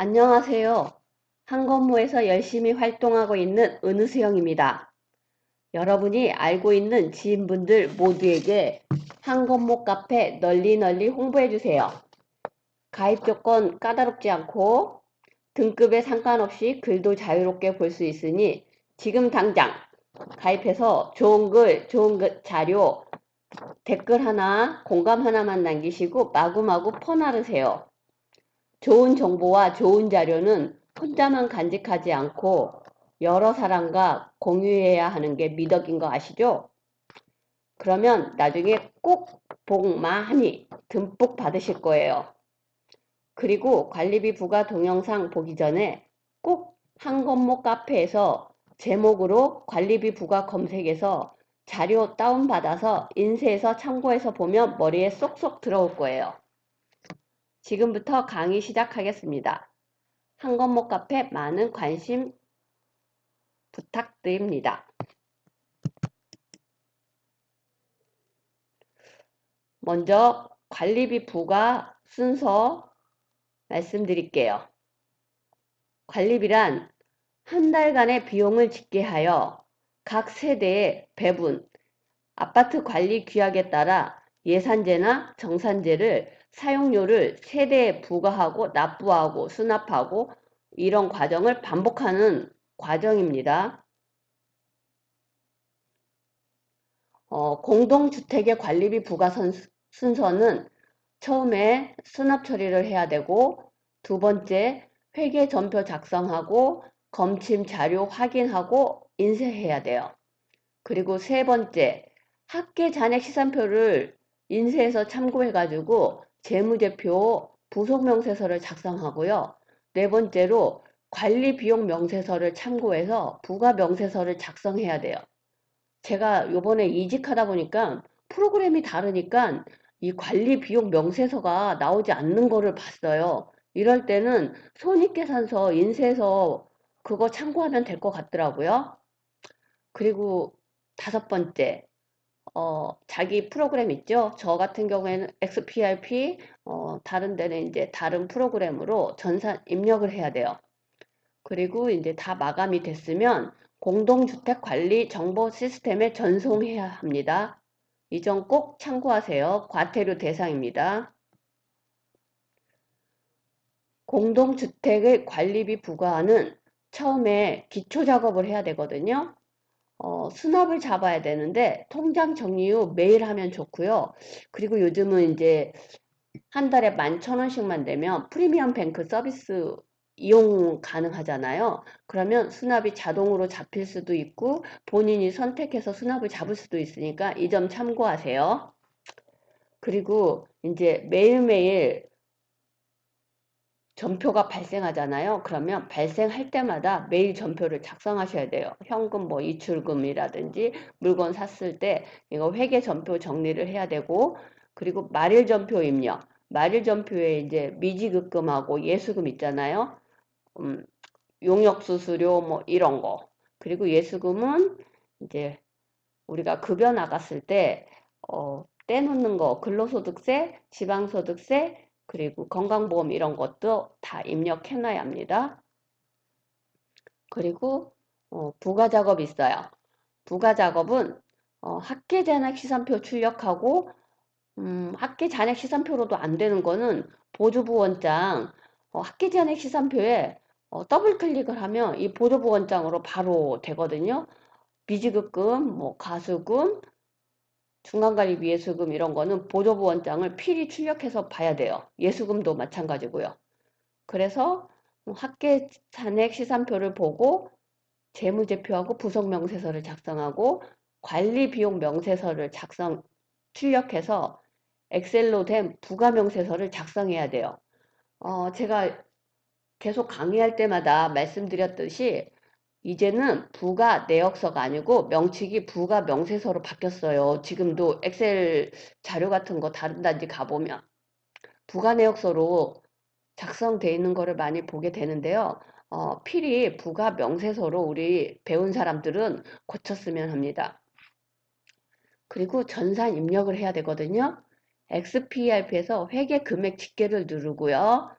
안녕하세요. 한건모에서 열심히 활동하고 있는 은우수영입니다. 여러분이 알고 있는 지인분들 모두에게 한건모 카페 널리 널리 홍보해주세요. 가입 조건 까다롭지 않고 등급에 상관없이 글도 자유롭게 볼 수 있으니 지금 당장 가입해서 좋은 글, 자료, 댓글 하나, 공감 하나만 남기시고 마구마구 퍼나르세요. 좋은 정보와 좋은 자료는 혼자만 간직하지 않고 여러 사람과 공유해야 하는 게 미덕인 거 아시죠? 그러면 나중에 꼭 복 많이 듬뿍 받으실 거예요. 그리고 관리비 부과 동영상 보기 전에 꼭 한건모 카페에서 제목으로 관리비 부과 검색해서 자료 다운받아서 인쇄해서 참고해서 보면 머리에 쏙쏙 들어올 거예요. 지금부터 강의 시작하겠습니다. 한건모 카페 많은 관심 부탁드립니다. 먼저 관리비 부과 순서 말씀드릴게요. 관리비란 한 달간의 비용을 집계하여 각 세대의 배분, 아파트 관리 규약에 따라 예산제나 정산제를 사용료를 세대에 부과하고 납부하고 수납하고 이런 과정을 반복하는 과정입니다. 공동주택의 관리비 부과 순서는 처음에 수납 처리를 해야 되고 두 번째 회계 전표 작성하고 검침 자료 확인하고 인쇄해야 돼요. 그리고 세 번째 합계 잔액 시산표를 인쇄해서 참고해가지고 재무제표 부속명세서를 작성하고요. 네 번째로 관리비용 명세서를 참고해서 부가명세서를 작성해야 돼요. 제가 요번에 이직하다 보니까 프로그램이 다르니까 이 관리 비용 명세서가 나오지 않는 거를 봤어요. 이럴 때는 손익계산서 인쇄해서 그거 참고하면 될 것 같더라고요. 그리고 다섯 번째, 자기 프로그램 있죠? 저 같은 경우에는 XPRP, 다른 데는 이제 다른 프로그램으로 전산 입력을 해야 돼요. 그리고 이제 다 마감이 됐으면 공동주택 관리 정보 시스템에 전송해야 합니다. 이 점 꼭 참고하세요. 과태료 대상입니다. 공동주택의 관리비 부과는 처음에 기초 작업을 해야 되거든요. 수납을 잡아야 되는데 통장 정리 후 매일 하면 좋고요. 그리고 요즘은 이제 한 달에 11,000원씩만 내면 프리미엄 뱅크 서비스 이용 가능하잖아요. 그러면 수납이 자동으로 잡힐 수도 있고 본인이 선택해서 수납을 잡을 수도 있으니까 이 점 참고하세요. 그리고 이제 매일매일 전표가 발생하잖아요. 그러면 발생할 때마다 매일 전표를 작성하셔야 돼요. 현금 뭐 이출금이라든지 물건 샀을 때 이거 회계 전표 정리를 해야 되고 그리고 말일 전표 입력. 말일 전표에 이제 미지급금하고 예수금 있잖아요. 용역 수수료 뭐 이런 거. 그리고 예수금은 이제 우리가 급여 나갔을 때 떼놓는 거 근로소득세, 지방소득세, 그리고 건강보험 이런 것도 다 입력해놔야 합니다. 그리고 부가작업 있어요. 부가작업은 학계잔액 시산표 출력하고 학계잔액 시산표로도 안 되는 거는 보조부 원장 학계잔액 시산표에 더블 클릭을 하면 이 보조부 원장으로 바로 되거든요. 미지급금, 뭐 가수금, 중간관리비 예수금 이런 거는 보조부 원장을 필히 출력해서 봐야 돼요. 예수금도 마찬가지고요. 그래서 학계 잔액 시산표를 보고 재무제표하고 부속명세서를 작성하고 관리비용 명세서를 출력해서 엑셀로 된 부가명세서를 작성해야 돼요. 제가 계속 강의할 때마다 말씀드렸듯이 이제는 부가 내역서가 아니고 명칭이 부가 명세서로 바뀌었어요. 지금도 엑셀 자료 같은 거 다른 단지 가보면 부가 내역서로 작성되어 있는 거를 많이 보게 되는데요. 필히 부가 명세서로 우리 배운 사람들은 고쳤으면 합니다. 그리고 전산 입력을 해야 되거든요. XPRP에서 회계 금액 집계를 누르고요.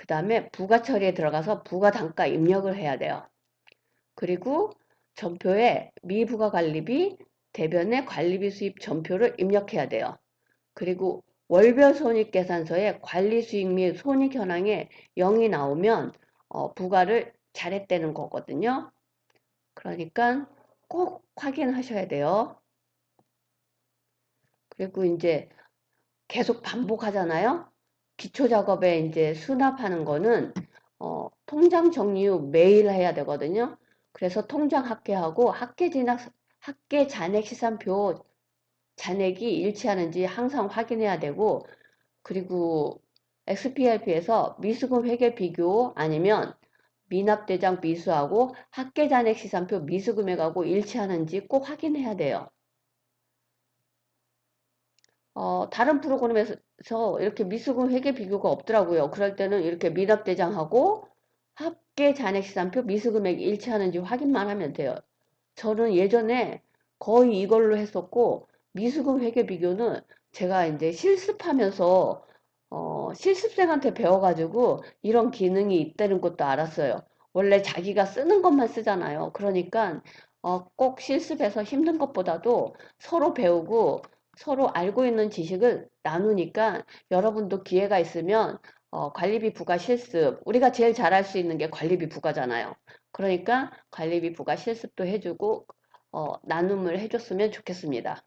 그 다음에 부가 처리에 들어가서 부가 단가 입력을 해야 돼요. 그리고 전표에 미부가 관리비, 대변에 관리비 수입 전표를 입력해야 돼요. 그리고 월별 손익계산서에 관리 수익 및 손익 현황에 0이 나오면 부가를 잘했다는 거거든요. 그러니까 꼭 확인하셔야 돼요. 그리고 이제 계속 반복하잖아요. 기초 작업에 이제 수납하는 거는 통장 정리 후 매일 해야 되거든요. 그래서 통장 합계하고 합계 잔액 시산표 잔액이 일치하는지 항상 확인해야 되고, 그리고 XPRP에서 미수금 회계 비교 아니면 미납대장 미수하고 합계 잔액 시산표 미수금액하고 일치하는지 꼭 확인해야 돼요. 다른 프로그램에서 이렇게 미수금 회계 비교가 없더라고요. 그럴 때는 이렇게 미납대장하고 합계 잔액시산표 미수금액이 일치하는지 확인만 하면 돼요. 저는 예전에 거의 이걸로 했었고, 미수금 회계 비교는 제가 이제 실습하면서 실습생한테 배워가지고 이런 기능이 있다는 것도 알았어요. 원래 자기가 쓰는 것만 쓰잖아요. 그러니까 꼭 실습해서 힘든 것보다도 서로 배우고 서로 알고 있는 지식을 나누니까, 여러분도 기회가 있으면 관리비 부가 실습, 우리가 제일 잘할 수 있는 게 관리비 부가잖아요. 그러니까 관리비 부가 실습도 해주고 나눔을 해줬으면 좋겠습니다.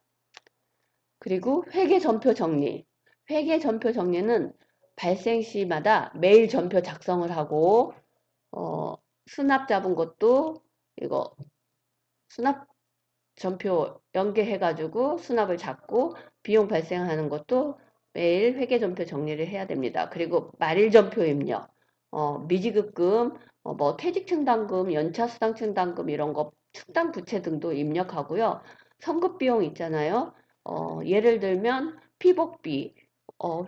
그리고 회계 전표 정리. 회계 전표 정리는 발생 시마다 매일 전표 작성을 하고 수납 잡은 것도 이거 수납 전표 연계해가지고 수납을 잡고 비용 발생하는 것도 매일 회계전표 정리를 해야 됩니다. 그리고 말일전표 입력, 미지급금, 뭐 퇴직층당금, 연차수당층당금 이런 거 충당 부채 등도 입력하고요. 선급비용 있잖아요. 예를 들면 피복비,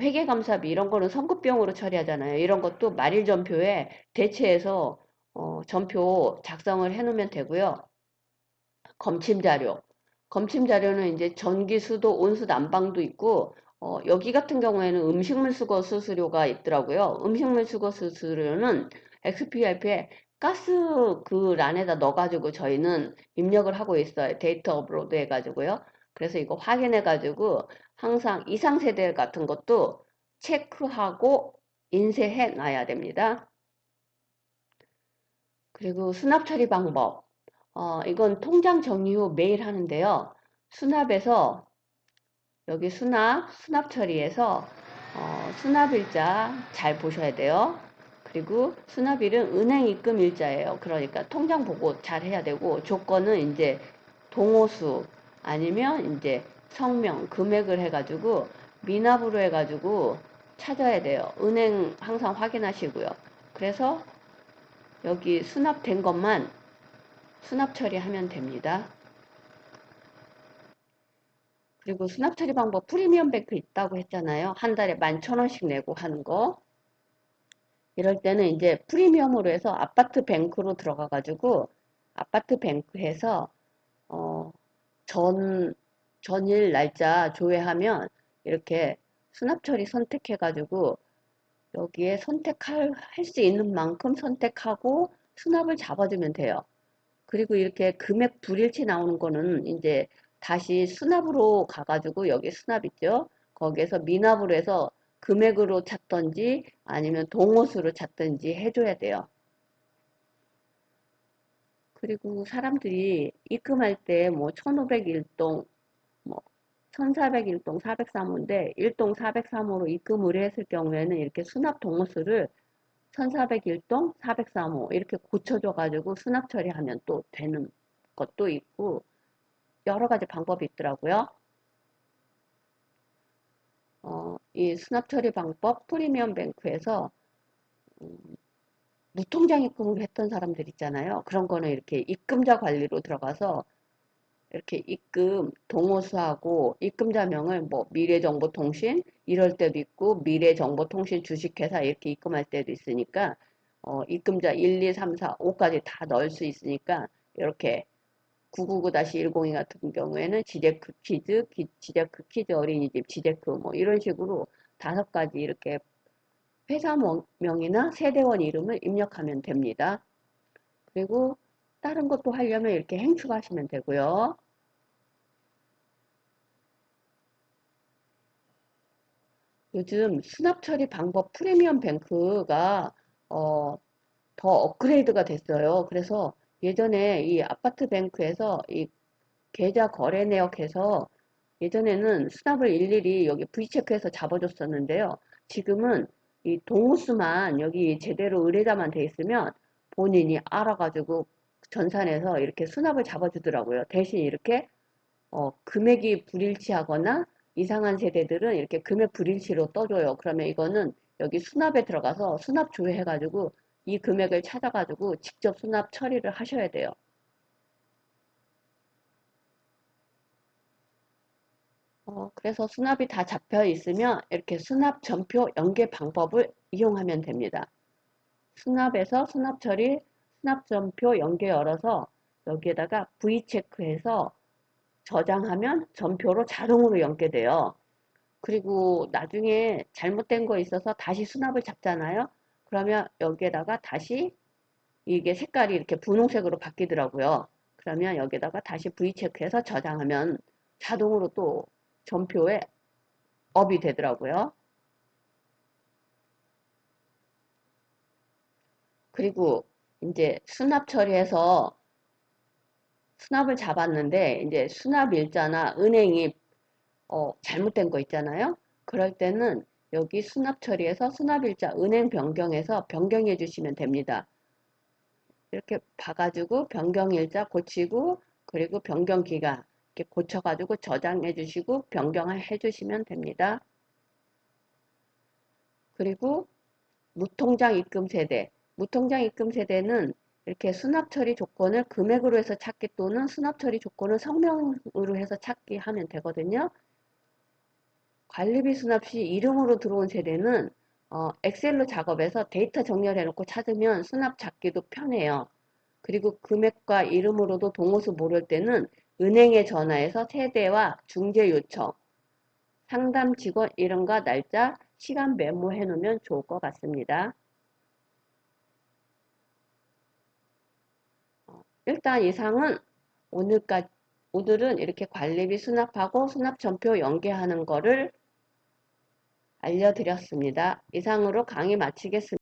회계감사비 이런 거는 선급비용으로 처리하잖아요. 이런 것도 말일전표에 대체해서 전표 작성을 해놓으면 되고요. 검침 자료. 검침 자료는 이제 전기, 수도, 온수, 난방도 있고, 여기 같은 경우에는 음식물 수거 수수료가 있더라고요. 음식물 수거 수수료는 XPRP에 가스 그 란에다 넣어가지고 저희는 입력을 하고 있어요. 데이터 업로드 해가지고요. 그래서 이거 확인해가지고 항상 이상세대 같은 것도 체크하고 인쇄해 놔야 됩니다. 그리고 수납 처리 방법. 이건 통장 정리 후 매일 하는데요. 수납에서 여기 수납 처리에서 수납일자 잘 보셔야 돼요. 그리고 수납일은 은행 입금 일자예요. 그러니까 통장 보고 잘 해야 되고, 조건은 이제 동호수 아니면 이제 성명, 금액을 해가지고 미납으로 해가지고 찾아야 돼요. 은행 항상 확인하시고요. 그래서 여기 수납된 것만 수납 처리하면 됩니다. 그리고 수납 처리 방법 프리미엄 뱅크 있다고 했잖아요. 한 달에 11,000원씩 내고 하는 거. 이럴 때는 이제 프리미엄으로 해서 아파트 뱅크로 들어가 가지고 아파트 뱅크에서 어, 전 전일 날짜 조회하면 이렇게 수납 처리 선택해 가지고 여기에 선택할 수 있는 만큼 선택하고 수납을 잡아주면 돼요. 그리고 이렇게 금액 불일치 나오는 거는 이제 다시 수납으로 가가지고 여기 수납 있죠? 거기에서 미납으로 해서 금액으로 찾던지 아니면 동호수로 찾던지 해줘야 돼요. 그리고 사람들이 입금할 때 뭐 1501동, 뭐 1401동 403호인데 1동 403호로 입금을 했을 경우에는 이렇게 수납 동호수를 1401동 403호 이렇게 고쳐줘가지고 수납 처리하면 또 되는 것도 있고 여러 가지 방법이 있더라고요. 이 수납 처리 방법 프리미엄 뱅크에서 음, 무통장 입금을 했던 사람들 있잖아요. 그런 거는 이렇게 입금자 관리로 들어가서 이렇게 입금 동호수하고 입금자명을 뭐 미래정보통신 이럴 때도 있고 미래정보통신 주식회사 이렇게 입금할 때도 있으니까 입금자 1, 2, 3, 4, 5까지 다 넣을 수 있으니까 이렇게 999-102 같은 경우에는 지제크 키즈, 지제크 키즈 어린이집, 지제크 뭐 이런 식으로 5가지 이렇게 회사명이나 세대원 이름을 입력하면 됩니다. 그리고 다른 것도 하려면 이렇게 행추하시면 되고요. 요즘 수납 처리 방법 프리미엄 뱅크가 더 업그레이드가 됐어요. 그래서 예전에 이 아파트 뱅크에서 이 계좌 거래 내역해서 예전에는 수납을 일일이 여기 V체크해서 잡아줬었는데요. 지금은 이 동호수만 여기 제대로 의뢰자만 돼 있으면 본인이 알아가지고 전산에서 이렇게 수납을 잡아주더라고요. 대신 이렇게 금액이 불일치하거나 이상한 세대들은 이렇게 금액 불일치로 떠줘요. 그러면 이거는 여기 수납에 들어가서 수납 조회해가지고 이 금액을 찾아가지고 직접 수납 처리를 하셔야 돼요. 그래서 수납이 다 잡혀 있으면 이렇게 수납 전표 연계 방법을 이용하면 됩니다. 수납에서 수납 처리, 수납 전표 연계 열어서 여기에다가 V체크해서 저장하면 전표로 자동으로 연계돼요. 그리고 나중에 잘못된 거 있어서 다시 수납을 잡잖아요. 그러면 여기에다가 다시 이게 색깔이 이렇게 분홍색으로 바뀌더라고요. 그러면 여기에다가 다시 V체크해서 저장하면 자동으로 또 전표에 업이 되더라고요. 그리고 이제 수납 처리해서 수납을 잡았는데 이제 수납 일자나 은행이 잘못된 거 있잖아요. 그럴 때는 여기 수납 처리해서 수납 일자 은행 변경해서 변경해 주시면 됩니다. 이렇게 봐가지고 변경 일자 고치고 그리고 변경 기간 이렇게 고쳐가지고 저장해 주시고 변경해 주시면 됩니다. 그리고 무통장 입금 세대. 무통장 입금 세대는 이렇게 수납 처리 조건을 금액으로 해서 찾기 또는 수납 처리 조건을 성명으로 해서 찾기 하면 되거든요. 관리비 수납 시 이름으로 들어온 세대는 엑셀로 작업해서 데이터 정렬해 놓고 찾으면 수납 찾기도 편해요. 그리고 금액과 이름으로도 동호수 모를 때는 은행에 전화해서 세대와 중개 요청, 상담 직원 이름과 날짜, 시간 메모해 놓으면 좋을 것 같습니다. 일단 이상은 오늘은 이렇게 관리비 수납하고 수납 전표 연계하는 거를 알려드렸습니다. 이상으로 강의 마치겠습니다.